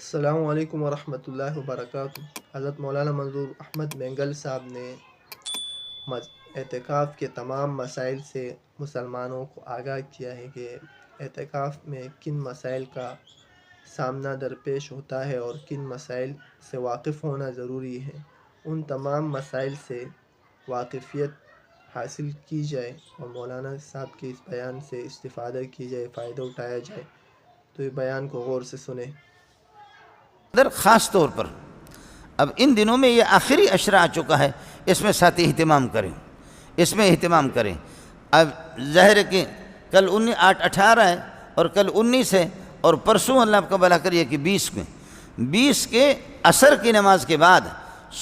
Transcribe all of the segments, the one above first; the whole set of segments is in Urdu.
السلام علیکم ورحمۃ اللہ وبرکاتہ۔ حضرت مولانا منظور احمد مینگل صاحب نے اعتکاف کے تمام مسائل سے مسلمانوں کو آگاہ کیا ہے کہ اعتکاف میں کن مسائل کا سامنا درپیش ہوتا ہے اور کن مسائل سے واقف ہونا ضروری ہے۔ ان تمام مسائل سے واقفیت حاصل کی جائے اور مولانا صاحب کے اس بیان سے استفادہ کی جائے، فائدہ اٹھایا جائے، تو یہ بیان کو غور سے سنیں۔ خاص طور پر اب ان دنوں میں یہ آخری عشرہ آ چکا ہے، اس میں ساتھی اہتمام کریں۔ اب ظاہر ہے کہ کل 18 ہے اور کل 19 ہے اور پرسوں اللہ آپ کا بھلا کریے کہ 20 کے عصر کی نماز کے بعد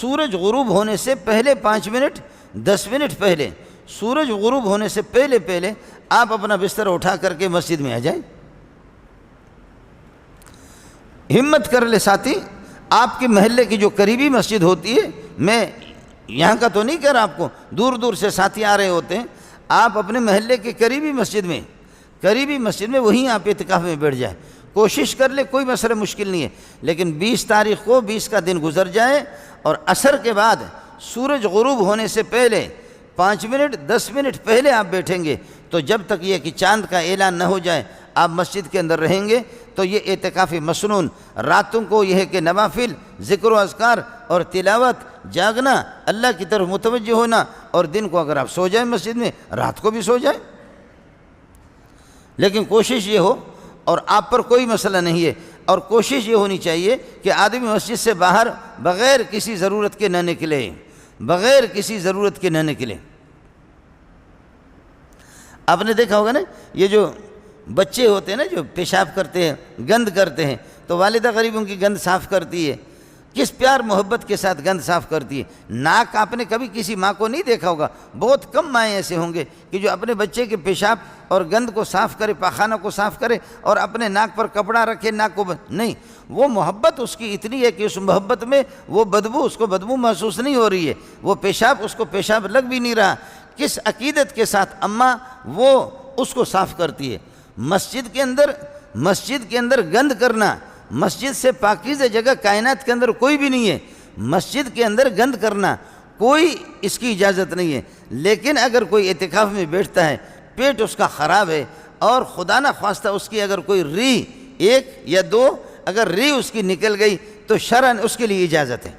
سورج غروب ہونے سے پہلے 5 منٹ 10 منٹ پہلے، سورج غروب ہونے سے پہلے آپ اپنا بستر اٹھا کر کے مسجد میں آ جائیں۔ ہمت کر لے ساتھی، آپ کے محلے کی جو قریبی مسجد ہوتی ہے، میں یہاں کا تو نہیں کہہ رہا، آپ کو دور دور سے ساتھی آ رہے ہوتے ہیں، آپ اپنے محلے کے قریبی مسجد میں وہیں آپ اعتکاف میں بیٹھ جائیں۔ کوشش کر لے، کوئی مسئلہ مشکل نہیں ہے، لیکن 20 تاریخ کو 20 کا دن گزر جائے اور عصر کے بعد سورج غروب ہونے سے پہلے 5 منٹ 10 منٹ پہلے آپ بیٹھیں گے، تو جب تک یہ کہ چاند کا اعلان نہ ہو جائے آپ مسجد کے اندر رہیں گے، تو یہ اعتکاف مسنون۔ راتوں کو یہ ہے کہ نوافل، ذکر و اذکار اور تلاوت، جاگنا، اللہ کی طرف متوجہ ہونا، اور دن کو اگر آپ سو جائیں مسجد میں، رات کو بھی سو جائیں، لیکن کوشش یہ ہو، اور آپ پر کوئی مسئلہ نہیں ہے، اور کوشش یہ ہونی چاہیے کہ آدمی مسجد سے باہر بغیر کسی ضرورت کے نہ نکلے۔ آپ نے دیکھا ہوگا نا، یہ جو بچے ہوتے ہیں نا جو پیشاب کرتے ہیں، گند کرتے ہیں، تو والدہ غریب ان کی گند صاف کرتی ہے، کس پیار محبت کے ساتھ گند صاف کرتی ہے۔ ناک آپ نے کبھی کسی ماں کو نہیں دیکھا ہوگا، بہت کم مائیں ایسے ہوں گے کہ جو اپنے بچے کے پیشاب اور گند کو صاف کرے، پاخانہ کو صاف کرے اور اپنے ناک پر کپڑا رکھے، ناک کو نہیں، وہ محبت اس کی اتنی ہے کہ اس محبت میں وہ اس کو بدبو محسوس نہیں ہو رہی ہے، وہ پیشاب اس کو پیشاب لگ بھی نہیں رہا۔ کس عقیدت کے ساتھ اماں وہ اس کو صاف کرتی ہے۔ مسجد کے اندر گند کرنا، مسجد سے پاکیزہ جگہ کائنات کے اندر کوئی بھی نہیں ہے، مسجد کے اندر گند کرنا کوئی اس کی اجازت نہیں ہے۔ لیکن اگر کوئی اعتکاف میں بیٹھتا ہے، پیٹ اس کا خراب ہے، اور خدا نہ خواستہ اس کی اگر کوئی ری 1 یا 2 اگر ری اس کی نکل گئی تو شرعاً اس کے لیے اجازت ہے،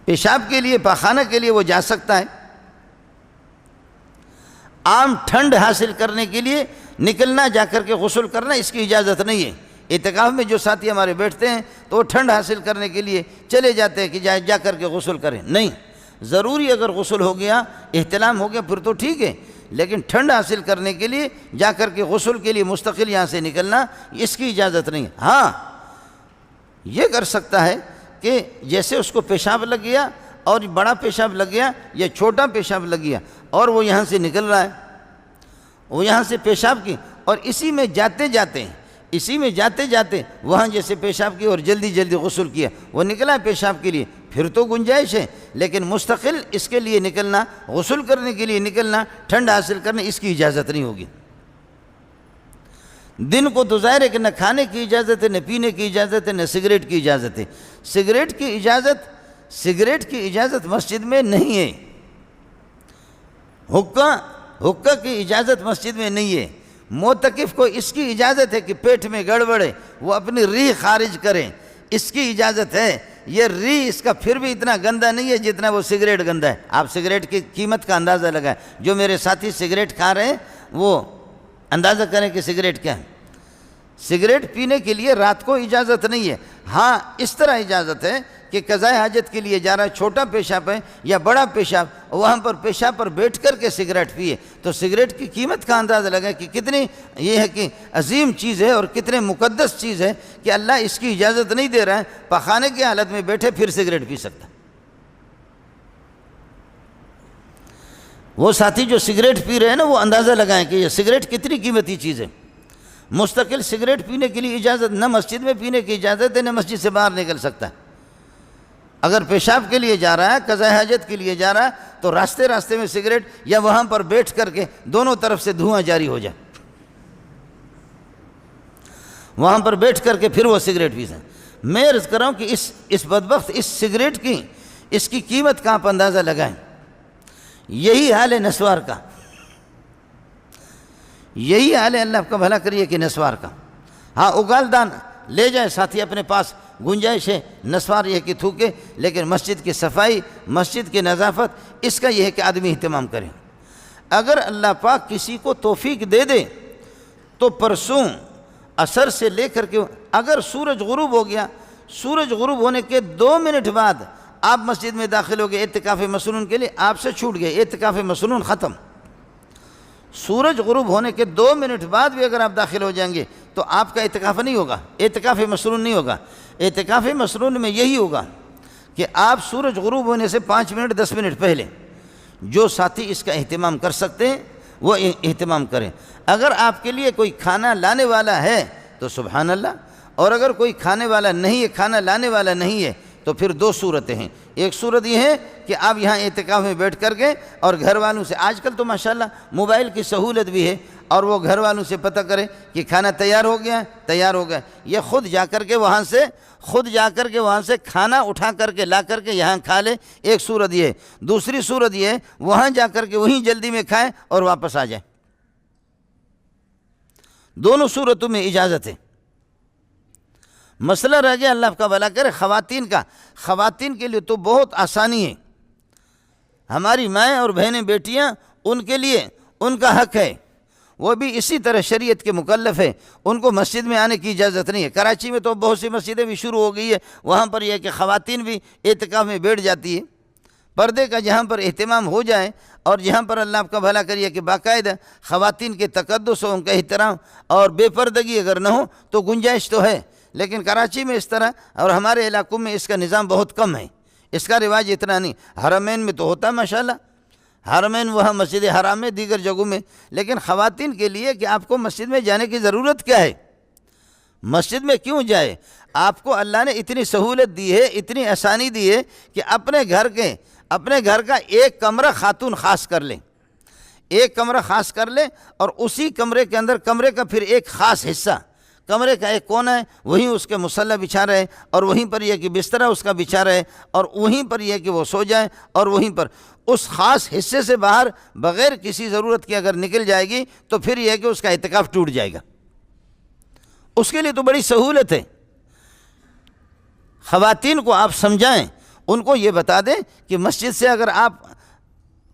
پیشاب کے لیے، پاخانہ کے لیے وہ جا سکتا ہے۔ عام ٹھنڈ حاصل کرنے کے لیے نکلنا، جا کر کے غسل کرنا، اس کی اجازت نہیں ہے۔ اعتکاف میں جو ساتھی ہمارے بیٹھتے ہیں تو وہ ٹھنڈ حاصل کرنے کے لیے چلے جاتے ہیں کہ جا کر کے غسل کریں، نہیں، ضروری اگر غسل ہو گیا، احتلام ہو گیا، پھر تو ٹھیک ہے، لیکن ٹھنڈ حاصل کرنے کے لیے جا کر کے غسل کے لیے مستقل یہاں سے نکلنا، اس کی اجازت نہیں ہے۔ ہاں یہ کر سکتا ہے کہ جیسے اس کو پیشاب لگ گیا، اور بڑا پیشاب لگ گیا یا چھوٹا پیشاب لگ گیا، اور وہ یہاں سے نکل رہا ہے، وہ یہاں سے پیشاب کی، اور اسی میں جاتے جاتے وہاں جیسے پیشاب کی اور جلدی غسل کیا، وہ نکلا ہے پیشاب کے لیے، پھر تو گنجائش ہے، لیکن مستقل اس کے لیے نکلنا، غسل کرنے کے لیے نکلنا، ٹھنڈ حاصل کرنے، اس کی اجازت نہیں ہوگی۔ دن کو تو ظاہر ہے کہ نہ کھانے کی اجازت ہے، نہ پینے کی اجازت ہے، نہ سگریٹ کی اجازت ہے۔ سگریٹ کی اجازت مسجد میں نہیں ہے، حقہ کی اجازت مسجد میں نہیں ہے۔ معتکف کو اس کی اجازت ہے کہ پیٹ میں گڑبڑ ہے، وہ اپنی ری خارج کریں، اس کی اجازت ہے۔ یہ ری اس کا پھر بھی اتنا گندا نہیں ہے جتنا وہ سگریٹ گندا ہے۔ آپ سگریٹ کی قیمت کا اندازہ لگائیں، جو میرے ساتھی سگریٹ کھا رہے ہیں وہ اندازہ کریں کہ سگریٹ کیا ہے۔ سگریٹ پینے کے لیے رات کو اجازت نہیں ہے، ہاں اس طرح اجازت ہے کہ قضاء حاجت کے لیے جا رہا ہے، چھوٹا پیشاب ہے یا بڑا پیشاب، وہاں پر پیشاب پر بیٹھ کر کے سگریٹ پیے، تو سگریٹ کی قیمت کا اندازہ لگائیں کہ کتنی یہ ہے کہ عظیم چیز ہے اور کتنے مقدس چیز ہے کہ اللہ اس کی اجازت نہیں دے رہا ہے، پخانے کی حالت میں بیٹھے پھر سگریٹ پی سکتا۔ وہ ساتھی جو سگریٹ پی رہے ہیں نا، وہ اندازہ لگائیں کہ یہ سگریٹ کتنی قیمتی چیز ہے۔ مستقل سگریٹ پینے کے لیے اجازت، نہ مسجد میں پینے کی اجازت ہے، نہ مسجد سے باہر نکل سکتا ہے۔ اگر پیشاب کے لیے جا رہا ہے، قضاء حاجت کے لیے جا رہا ہے، تو راستے میں سگریٹ یا وہاں پر بیٹھ کر کے دونوں طرف سے دھواں جاری ہو جائے۔ وہاں پر بیٹھ کر کے پھر وہ سگریٹ پیتے ہیں۔ میں عرض کر رہا ہوں کہ اس بدبخت اس سگریٹ کی اس کی قیمت کا آپ اندازہ لگائیں۔ یہی حال ہے نسوار کا، یہی حال ہے، اللہ آپ کا بھلا کریے کہ نسوار کا۔ ہاں اگال دان لے جائیں ساتھی اپنے پاس، گنجائش ہے، نسوار یہ کہ تھوکے، لیکن مسجد کی صفائی، مسجد کی نظافت، اس کا یہ ہے کہ آدمی اہتمام کرے۔ اگر اللہ پاک کسی کو توفیق دے دے تو پرسوں عصر سے لے کر کے اگر سورج غروب ہو گیا، سورج غروب ہونے کے 2 منٹ بعد آپ مسجد میں داخل ہو گئے اعتکاف مسنون کے لیے، آپ سے چھوٹ گئے، اعتکاف مسنون ختم۔ سورج غروب ہونے کے 2 منٹ بعد بھی اگر آپ داخل ہو جائیں گے تو آپ کا اعتکاف نہیں ہوگا، اعتکاف مسنون نہیں ہوگا۔ اعتکاف مسنون میں یہی ہوگا کہ آپ سورج غروب ہونے سے 5 منٹ 10 منٹ پہلے جو ساتھی اس کا اہتمام کر سکتے ہیں وہ اہتمام کریں۔ اگر آپ کے لیے کوئی کھانا لانے والا ہے تو سبحان اللہ، اور اگر کوئی کھانے والا نہیں ہے، کھانا لانے والا نہیں ہے، تو پھر 2 صورتیں ہیں۔ ایک صورت یہ ہے کہ آپ یہاں اعتکاف میں بیٹھ کر کے اور گھر والوں سے، آج کل تو ماشاءاللہ موبائل کی سہولت بھی ہے، اور وہ گھر والوں سے پتہ کرے کہ کھانا تیار ہو گیا، تیار ہو گیا، یہ خود جا کر کے وہاں سے کھانا اٹھا کر کے لا کر کے یہاں کھا لے۔ ایک صورت یہ ہے۔ دوسری صورت یہ ہے وہاں جا کر کے وہیں جلدی میں کھائیں اور واپس آ جائیں۔ دونوں صورتوں میں اجازت ہے۔ مسئلہ رہ گیا، اللہ آپ کا بھلا کرے، خواتین کا۔ خواتین کے لیے تو بہت آسانی ہے، ہماری مائیں اور بہنیں بیٹیاں، ان کے لیے ان کا حق ہے، وہ بھی اسی طرح شریعت کے مکلف ہے، ان کو مسجد میں آنے کی اجازت نہیں ہے۔ کراچی میں تو بہت سی مسجدیں بھی شروع ہو گئی ہے، وہاں پر یہ ہے کہ خواتین بھی اعتکاف میں بیٹھ جاتی ہے۔ پردے کا جہاں پر اہتمام ہو جائے اور جہاں پر اللہ آپ کا بھلا کریے کہ باقاعدہ خواتین کے تقدس ہو، ان کا احترام اور بے پردگی اگر نہ ہو تو گنجائش تو ہے، لیکن کراچی میں اس طرح اور ہمارے علاقوں میں اس کا نظام بہت کم ہے، اس کا رواج اتنا نہیں۔ حرمین میں تو ہوتا ہے ماشاءاللہ، حرمین وہاں مسجد حرام میں، دیگر جگہوں میں، لیکن خواتین کے لیے کہ آپ کو مسجد میں جانے کی ضرورت کیا ہے؟ مسجد میں کیوں جائے؟ آپ کو اللہ نے اتنی سہولت دی ہے، اتنی آسانی دی ہے کہ اپنے گھر کا ایک کمرہ خاتون خاص کر لیں، ایک کمرہ خاص کر لیں، اور اسی کمرے کے اندر کمرے کا پھر ایک خاص حصہ، کمرے کا ایک کونا ہے، وہیں اس کے مصلی بچھا رہے، اور وہیں پر یہ کہ بسترہ اس کا بچھا رہے، اور وہیں پر یہ کہ وہ سو جائیں، اور وہیں پر اس خاص حصے سے باہر بغیر کسی ضرورت کے اگر نکل جائے گی تو پھر یہ کہ اس کا اعتکاف ٹوٹ جائے گا۔ اس کے لیے تو بڑی سہولت ہے۔ خواتین کو آپ سمجھائیں، ان کو یہ بتا دیں کہ مسجد سے اگر آپ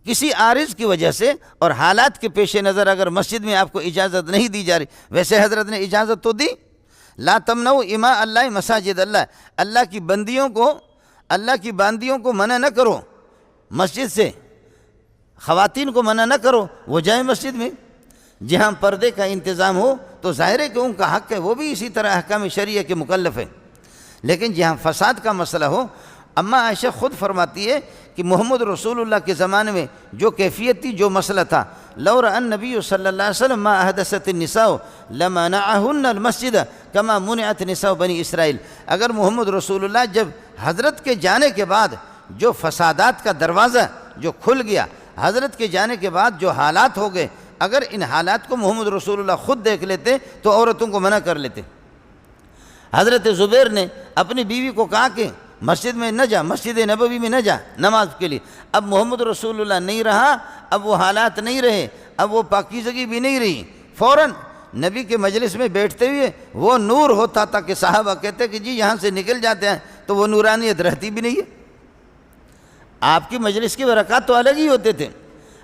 کسی عارض کی وجہ سے اور حالات کے پیش نظر اگر مسجد میں آپ کو اجازت نہیں دی جا رہی، ویسے حضرت نے اجازت تو دی، لا تمنعوا اماء اللہ مساجد اللہ، اللہ کی بندیوں کو منع نہ کرو مسجد سے، خواتین کو منع نہ کرو، وہ جائیں مسجد میں۔ جہاں پردے کا انتظام ہو تو ظاہر ہے کہ ان کا حق ہے، وہ بھی اسی طرح احکام شریعہ کے مکلف ہے، لیکن جہاں فساد کا مسئلہ ہو، اماں عائشہ خود فرماتی ہے کہ محمد رسول اللہ کے زمانے میں جو کیفیت تھی، جو مسئلہ تھا، لو رأى النبی صلی اللہ علیہ وسلم ما احدثت النساء لمنعهن المسجد كما منعت نساء بنی اسرائیل۔ اگر محمد رسول اللہ جب حضرت کے جانے کے بعد جو فسادات کا دروازہ جو کھل گیا، حضرت کے جانے کے بعد جو حالات ہو گئے، اگر ان حالات کو محمد رسول اللہ خود دیکھ لیتے تو عورتوں کو منع کر لیتے۔ حضرت زبیر نے اپنی بیوی کو کہا کہ مسجد میں نہ جا، مسجد نبوی میں نہ جا نماز کے لیے۔ اب محمد رسول اللہ نہیں رہا، اب وہ حالات نہیں رہے، اب وہ پاکیزگی بھی نہیں رہی، فوراً نبی کے مجلس میں بیٹھتے ہوئے وہ نور ہوتا تھا کہ صحابہ کہتے کہ جی یہاں سے نکل جاتے ہیں تو وہ نورانیت رہتی بھی نہیں ہے۔ آپ کی مجلس کی برکات تو الگ ہی ہوتے تھے۔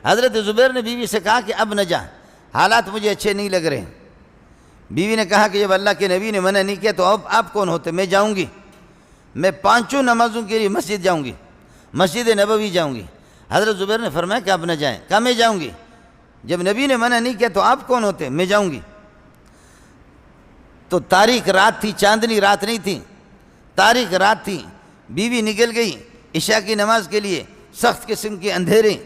حضرت زبیر نے بیوی سے کہا کہ اب نہ جا، حالات مجھے اچھے نہیں لگ رہے۔ بیوی نے کہا کہ جب اللہ کے نبی نے منع نہیں کیا تو اب آپ کون ہوتے؟ میں جاؤں گی، میں 5 نمازوں کے لیے مسجد جاؤں گی، مسجد نبوی جاؤں گی۔ حضرت زبیر نے فرمایا کہ آپ نہ جائیں۔ کہا میں جاؤں گی، جب نبی نے منع نہیں کیا تو آپ کون ہوتے؟ میں جاؤں گی۔ تو تاریک رات تھی، چاندنی رات نہیں تھی، تاریک رات تھی، بیوی نکل گئی عشاء کی نماز کے لیے، سخت قسم کے اندھیرے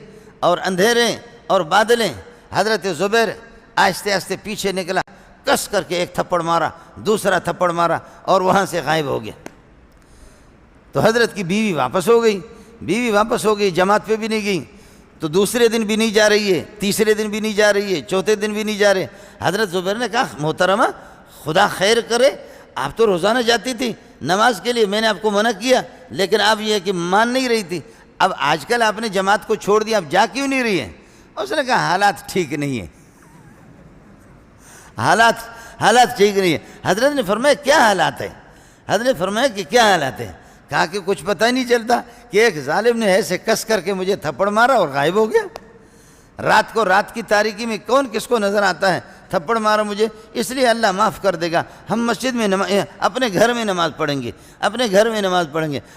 اور بادلیں۔ حضرت زبیر آہستہ آہستہ پیچھے نکلا، کس کر کے ایک تھپڑ مارا، دوسرا تھپڑ مارا اور وہاں سے غائب ہو گیا۔ تو حضرت کی بیوی واپس ہو گئی، جماعت پہ بھی نہیں گئی، تو دوسرے دن بھی نہیں جا رہی ہے، تیسرے دن بھی نہیں جا رہی ہے، چوتھے دن بھی نہیں جا رہے۔ حضرت زبیر نے کہا محترمہ خدا خیر کرے، آپ تو روزانہ جاتی تھی نماز کے لیے، میں نے آپ کو منع کیا لیکن اب یہ ہے کہ مان نہیں رہی تھی، اب آج کل آپ نے جماعت کو چھوڑ دیا، اب جا کیوں نہیں رہی ہے؟ اس نے کہا حالات ٹھیک نہیں ہیں، حالات ٹھیک نہیں ہے۔ حضرت نے فرمایا کیا حالات ہے؟ حضرت نے فرمایا کہ کیا حالات ہے؟ کہا کہ کچھ پتہ ہی نہیں چلتا کہ ایک ظالم نے ایسے کس کر کے مجھے تھپڑ مارا اور غائب ہو گیا۔ رات کی تاریکی میں کون کس کو نظر آتا ہے؟ تھپڑ مارا مجھے، اس لیے اللہ معاف کر دے گا، ہم مسجد میں اپنے گھر میں نماز پڑھیں گے۔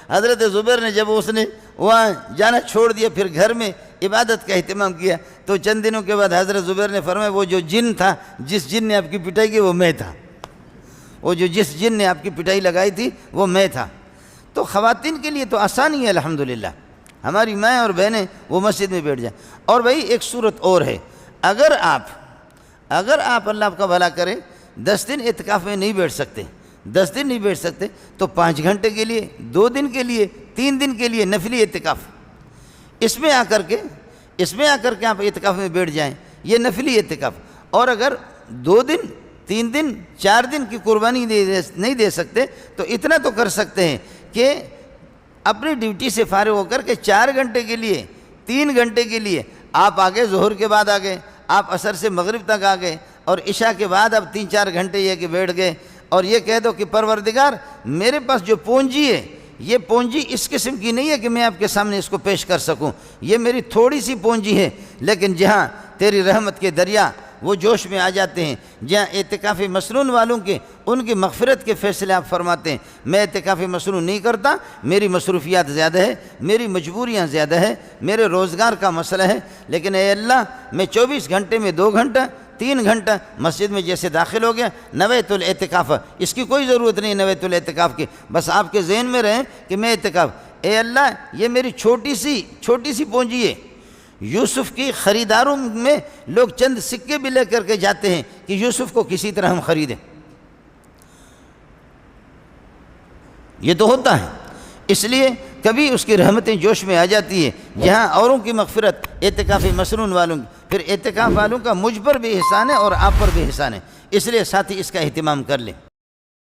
حضرت زبیر نے جب اس نے وہاں جانا چھوڑ دیا، پھر گھر میں عبادت کا اہتمام کیا، تو چند دنوں کے بعد حضرت زبیر نے فرمایا وہ جو جن تھا، جس جن نے آپ کی پٹائی کی وہ میں تھا، جس جن نے آپ کی پٹائی لگائی تھی وہ میں تھا۔ تو خواتین کے لیے تو آسانی ہے الحمدللہ، ہماری مائیں اور بہنیں وہ مسجد میں بیٹھ جائیں۔ اور بھائی ایک صورت اور ہے، اگر آپ اللہ کا بھلا کرے 10 دن اعتکاف میں نہیں بیٹھ سکتے تو 5 گھنٹے کے لیے، 2 دن کے لیے، 3 دن کے لیے نفلی اعتکاف، اس میں آ کر کے آپ اعتکاف میں بیٹھ جائیں، یہ نفلی اعتکاف۔ اور اگر 2 دن، 3 دن، 4 دن کی قربانی نہیں دے سکتے تو اتنا تو کر سکتے ہیں کہ اپنی ڈیوٹی سے فارغ ہو کر کے 4 گھنٹے کے لیے، 3 گھنٹے کے لیے آپ آگے، ظہر کے بعد آگے، آپ عصر سے مغرب تک آگے، اور عشاء کے بعد اب 3-4 گھنٹے یہ کہ بیٹھ گئے، اور یہ کہہ دو کہ پروردگار میرے پاس جو پونجی ہے، یہ پونجی اس قسم کی نہیں ہے کہ میں آپ کے سامنے اس کو پیش کر سکوں، یہ میری تھوڑی سی پونجی ہے، لیکن جہاں تیری رحمت کے دریا وہ جوش میں آ جاتے ہیں، جہاں اعتکاف مسنون والوں کے ان کی مغفرت کے فیصلے آپ فرماتے ہیں، میں اعتکاف مسنون نہیں کرتا، میری مصروفیات زیادہ ہے، میری مجبوریاں زیادہ ہے، میرے روزگار کا مسئلہ ہے، لیکن اے اللہ میں 24 گھنٹے میں 2 گھنٹہ 3 گھنٹہ مسجد میں جیسے داخل ہو گیا، نویت الاعتکاف، اس کی کوئی ضرورت نہیں نویت الاعتکاف کی، بس آپ کے ذہن میں رہیں کہ میں اعتکاف، اے اللہ یہ میری چھوٹی سی پونجی ہے۔ یوسف کی خریداروں میں لوگ چند سکے بھی لے کر کے جاتے ہیں کہ یوسف کو کسی طرح ہم خریدیں، یہ تو ہوتا ہے، اس لیے کبھی اس کی رحمتیں جوش میں آ جاتی ہے، جہاں اوروں کی مغفرت اعتکاف مسنون والوں کی، پھر اعتکاف والوں کا مجھ پر بھی احسان ہے اور آپ پر بھی احسان ہے، اس لیے ساتھی اس کا اہتمام کر لیں۔